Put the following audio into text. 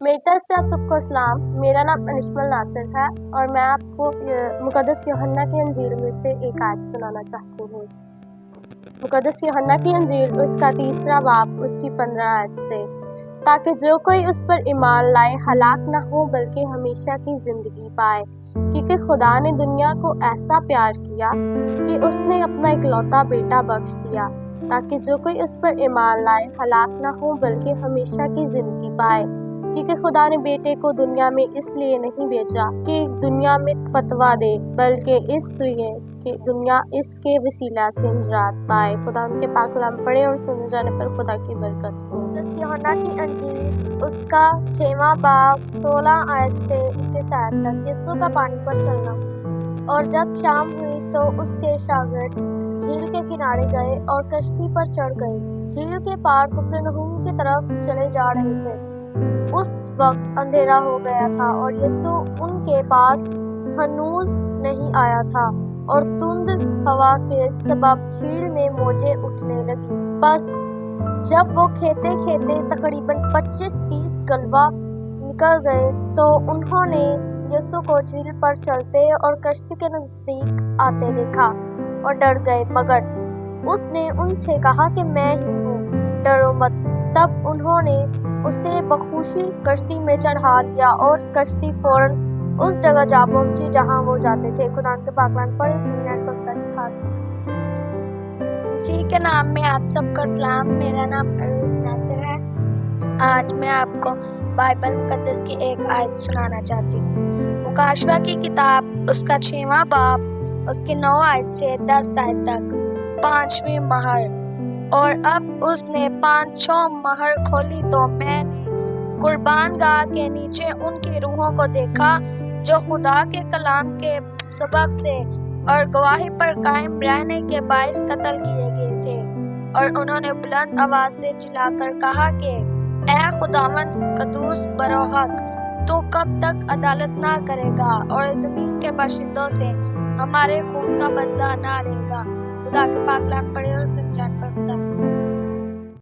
میری طرف سے آپ سب کو اسلام۔ میرا نام انشمل ناصر ہے اور میں آپ کو مقدس یوحنا کی انجیل میں سے ایک آیت سنانا چاہتی ہوں۔ مقدس یوحنا کی انجیل اس کا 3 باب اس کی 15 آیت سے، تاکہ جو کوئی اس پر ایمان لائے ہلاک نہ ہو بلکہ ہمیشہ کی زندگی پائے، کیونکہ خدا نے دنیا کو ایسا پیار کیا کہ اس نے اپنا اکلوتا بیٹا بخش دیا، تاکہ جو کوئی اس پر ایمان لائے ہلاک نہ ہو بلکہ ہمیشہ کی زندگی پائے، کیونکہ خدا نے بیٹے کو دنیا میں اس لیے نہیں بھیجا کہ دنیا میں فتویٰ دے، بلکہ اس لیے کہ دنیا اس کے وسیلہ سے نجات پائے۔ خدا ان کے پاک کلام پڑھے اور سنے جانے پر خدا کی برکت ہو۔ مقدس یوحنا کی انجیل اس کا 6 باب 16 آیت سے 21 آیت تک، یسوع کا پانی پر چلنا۔ اور جب شام ہوئی تو اس کے شاگرد جھیل کے کنارے گئے اور کشتی پر چڑھ گئے، جھیل کے پار کفرنہوم کی طرف چلے جا رہے تھے۔ اس وقت اندھیرا ہو گیا تھا اور یسوع ان کے پاس ہنوز نہیں آیا تھا، اور تند ہوا کے سبب جھیل میں موجیں اٹھنے لگیں۔ بس جب وہ کھیتے کھیتے تقریباً 25-30 گلبہ نکل گئے تو انہوں نے یسوع کو جھیل پر چلتے اور کشتی کے نزدیک آتے دیکھا اور ڈر گئے، مگر اس نے ان سے کہا کہ میں ہی ہوں، ڈرو مت۔ تب انہوں نے اسے بخوشی کشتی میں چڑھا لیا اور کشتی فوراً اس جگہ جا پہنچی جہاں وہ جاتے تھے۔ خدا کے پاک کلام پڑھیں، سنیں اور خدا کی خاص مسیح کے نام میں آپ سب کو اسلام۔ میرا نام عروج ناصر ہے۔ آج میں آپ کو بائبل مقدس کی ایک آیت سنانا چاہتی ہوں۔ مکاشوہ کی کتاب اس کا 6 باب اس کی 9 آیت سے 10 آیت تک، 5ویں مہر۔ اور اب اس نے 5 مہر کھولی تو میں نے قربان گاہ کے نیچے ان کی روحوں کو دیکھا جو خدا کے کلام کے سبب سے اور گواہی پر قائم رہنے کے باعث قتل کیے گئے تھے، اور انہوں نے بلند آواز سے چلا کر کہا کہ اے خداوند قدوس بروحق، تو کب تک عدالت نہ کرے گا اور زمین کے باشندوں سے ہمارے خون کا بدلہ نہ لے گا۔ خدا کے پاک کلام پڑھے اور سن جان پر خدا